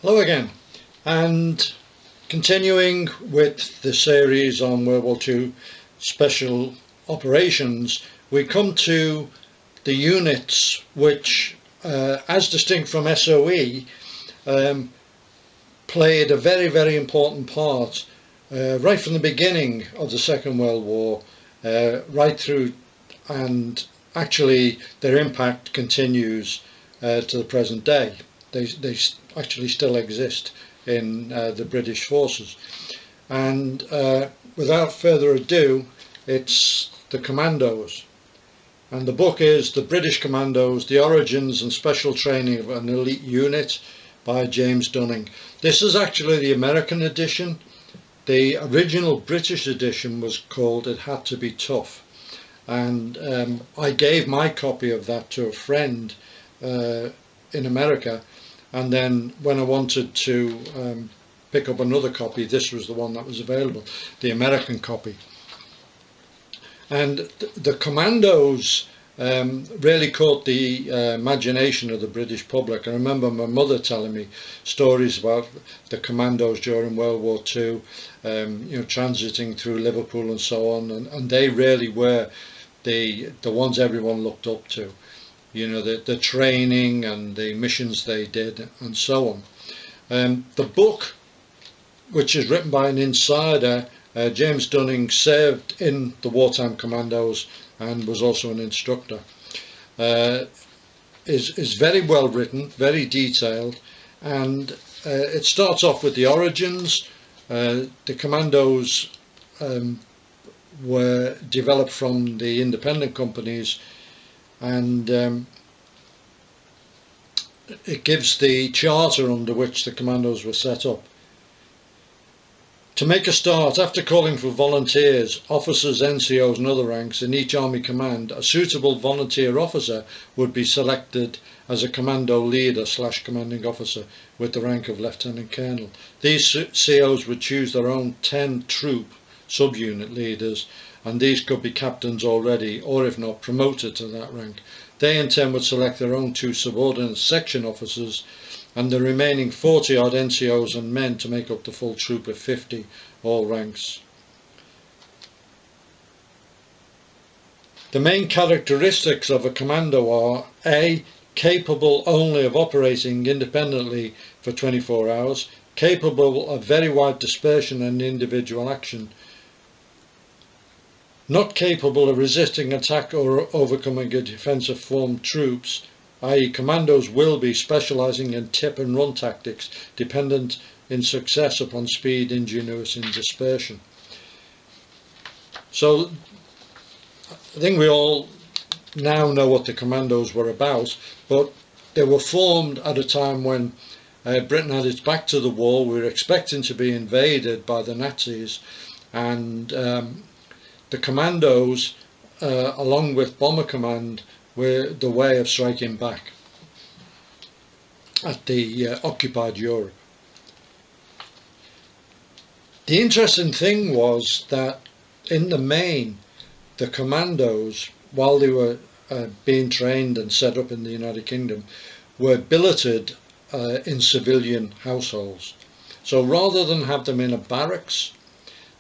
Hello again, and continuing with the series on World War II special operations, we come to the units which, as distinct from SOE, played a very important part right from the beginning of the Second World War, right through, and actually their impact continues to the present day. They actually still exist in the British forces. And without further ado, it's the Commandos. And the book is The British Commandos, The Origins and Special Training of an Elite Unit by James Dunning. This is actually the American edition. The original British edition was called It Had to Be Tough. And I gave my copy of that to a friend in America, and then when I wanted to pick up another copy, this was the one that was available, the American copy. And the Commandos really caught the imagination of the British public. I remember my mother telling me stories about the Commandos during World War II, transiting through Liverpool and so on, and they really were the ones everyone looked up to. The training and the missions they did and so on. The book, which is written by an insider, James Dunning, served in the wartime commandos and was also an instructor, is very well written, very detailed, and it starts off with the origins. The commandos were developed from the independent companies, and it gives the charter under which the commandos were set up. To make a start, after calling for volunteers, officers, NCOs and other ranks in each army command, a suitable volunteer officer would be selected as a commando leader / commanding officer with the rank of lieutenant colonel. These COs would choose their own 10 troop subunit leaders, and these could be captains already, or if not, promoted to that rank. They in turn would select their own 2 subordinate section officers and the remaining 40 odd NCOs and men to make up the full troop of 50, all ranks. The main characteristics of a commando are: A, capable only of operating independently for 24 hours, capable of very wide dispersion and individual action, not capable of resisting attack or overcoming a defensive formed troops, i.e. commandos will be specialising in tip and run tactics, dependent in success upon speed, ingenuity and dispersion. So I think we all now know what the commandos were about, but they were formed at a time when Britain had its back to the wall. We were expecting to be invaded by the Nazis, and the commandos, along with Bomber Command, were the way of striking back at the occupied Europe. The interesting thing was that in the main, the commandos, while they were being trained and set up in the United Kingdom, were billeted in civilian households. So rather than have them in a barracks,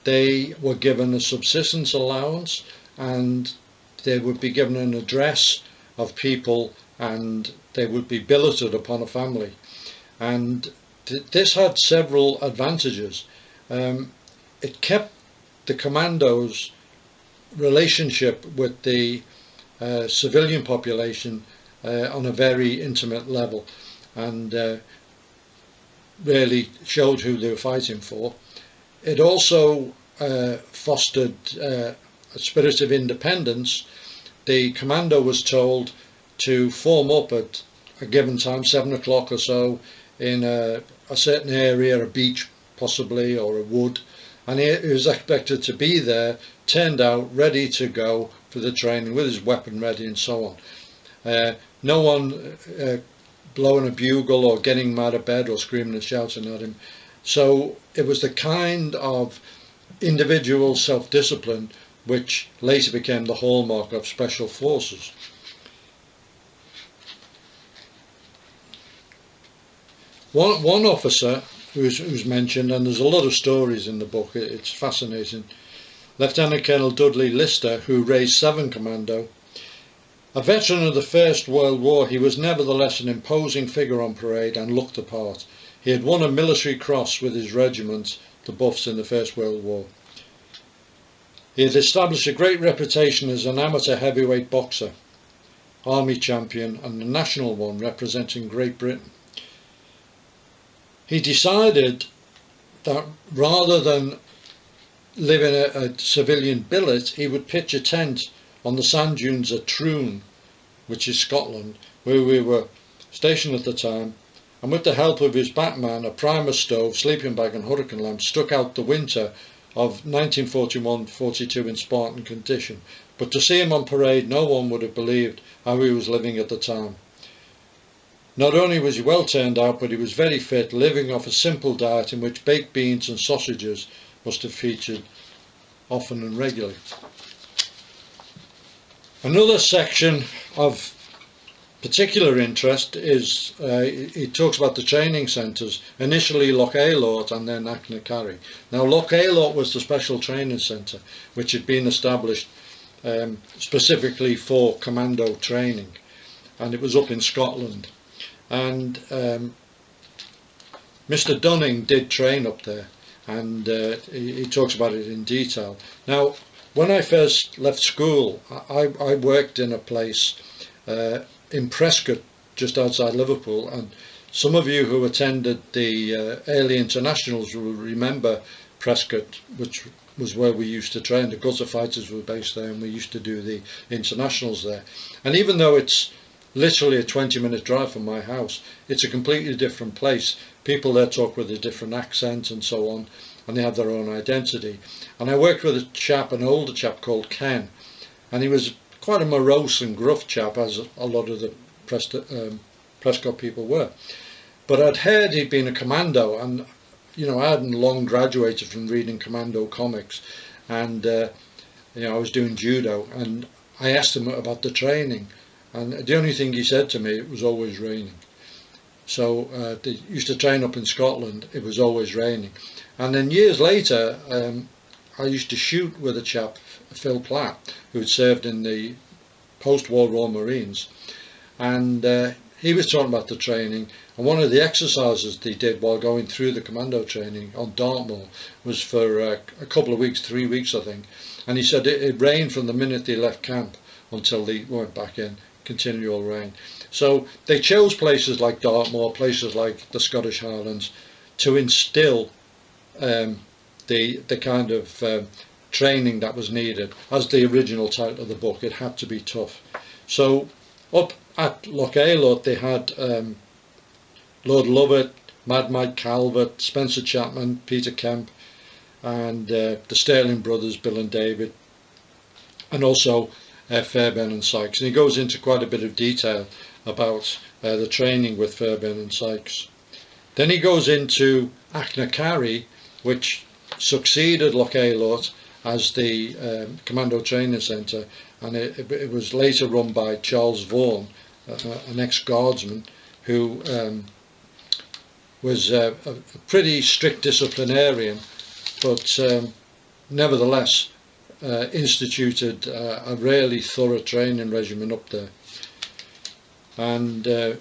they were given a subsistence allowance, and they would be given an address of people, and they would be billeted upon a family. And this had several advantages. It kept the commandos' relationship with the civilian population on a very intimate level, and really showed who they were fighting for. It also fostered a spirit of independence. The commando was told to form up at a given time, 7 o'clock or so, in a certain area, a beach possibly, or a wood, and he was expected to be there, turned out, ready to go for the training, with his weapon ready and so on. No one blowing a bugle or getting him out of bed or screaming and shouting at him. So it was the kind of individual self-discipline which later became the hallmark of special forces. one officer who's mentioned, and there's a lot of stories in the book, it's fascinating, Lieutenant Colonel Dudley Lister, who raised 7 Commando. A veteran of the First World War, he was nevertheless an imposing figure on parade and looked the part. He had won a military cross with his regiment, the Buffs, in the First World War. He had established a great reputation as an amateur heavyweight boxer, army champion, and a national one representing Great Britain. He decided that rather than live in a civilian billet, he would pitch a tent on the sand dunes at Troon, which is Scotland, where we were stationed at the time, and with the help of his Batman, a primer stove, sleeping bag and hurricane lamp, stuck out the winter of 1941-42 in Spartan condition. But to see him on parade, no one would have believed how he was living at the time. Not only was he well turned out, but he was very fit, living off a simple diet in which baked beans and sausages must have featured often and regularly. Another section of particular interest is, he talks about the training centres, initially Loch Aylort and then Achnacarry. Now Loch Aylort was the special training centre which had been established specifically for Commando training, and it was up in Scotland. And Mr. Dunning did train up there, and he talks about it in detail. Now, when I first left school, I worked in a place in Prescott, just outside Liverpool, and some of you who attended the early internationals will remember Prescott, which was where we used to train. The Gutterfighters were based there, and we used to do the internationals there. And even though it's literally a 20-minute drive from my house, it's a completely different place. People there talk with a different accent and so on, and they have their own identity. And I worked with a chap, an older chap called Ken, and he was quite a morose and gruff chap, as a lot of the Prescott people were. But I'd heard he'd been a commando, and you know, I hadn't long graduated from reading Commando comics, and you know, I was doing judo, and I asked him about the training, and the only thing he said to me, it was always raining. So they used to train up in Scotland, it was always raining. And then years later, I used to shoot with a chap, Phil Platt, who had served in the post-war Royal Marines, and he was talking about the training, and one of the exercises they did while going through the Commando training on Dartmoor was for a couple of weeks, 3 weeks I think, and he said it rained from the minute they left camp until they went back in, continual rain. So they chose places like Dartmoor, places like the Scottish Highlands, to instill the kind of training that was needed. As the original title of the book, it had to be tough. So up at Loch Aylort they had Lord Lovett, Mad Mike Calvert, Spencer Chapman, Peter Kemp, and the Sterling brothers, Bill and David, and also Fairbairn and Sykes. And he goes into quite a bit of detail about the training with Fairbairn and Sykes. Then he goes into Achnacarry, which succeeded Loch Aylort as the Commando Training Centre, and it was later run by Charles Vaughan, an ex-guardsman who was a pretty strict disciplinarian, but nevertheless instituted a really thorough training regimen up there. And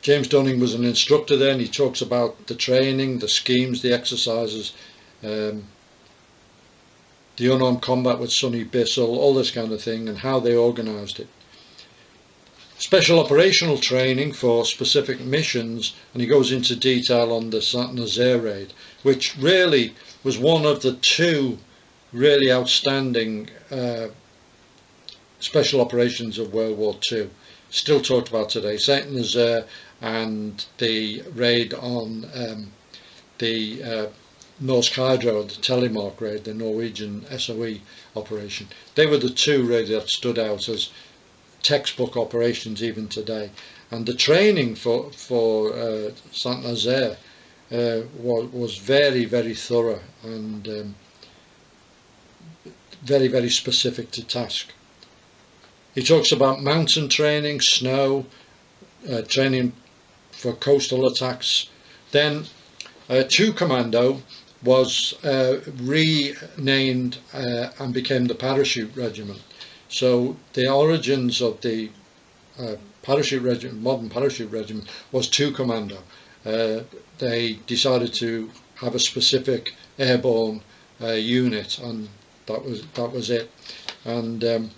James Dunning was an instructor there, and he talks about the training, the schemes, the exercises, the unarmed combat with Sonny Bissell, all this kind of thing, and how they organised it. Special operational training for specific missions, and he goes into detail on the Saint Nazaire raid, which really was one of the 2 really outstanding special operations of World War II, still talked about today. Saint Nazaire and the raid on the Norsk Hydro, the Telemark raid, the Norwegian SOE operation. They were the 2 really that stood out as textbook operations even today. And the training for Saint Nazaire was very, very thorough and very, very specific to task. He talks about mountain training, snow, training for coastal attacks, Then 2 Commando was renamed and became the Parachute Regiment. So the origins of the parachute regiment, modern parachute regiment, was 2 Commando. They decided to have a specific airborne unit, and that was it. And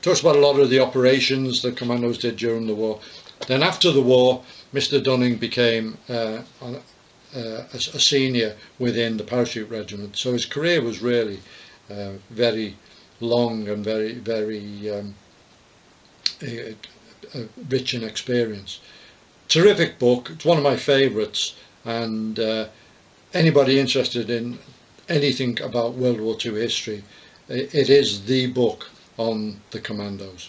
talks about a lot of the operations that Commandos did during the war. Then after the war, Mr. Dunning became a senior within the parachute regiment. So his career was really very long and very rich in experience. Terrific book. It's one of my favourites, and anybody interested in anything about World War II history, it is the book on the Commandos.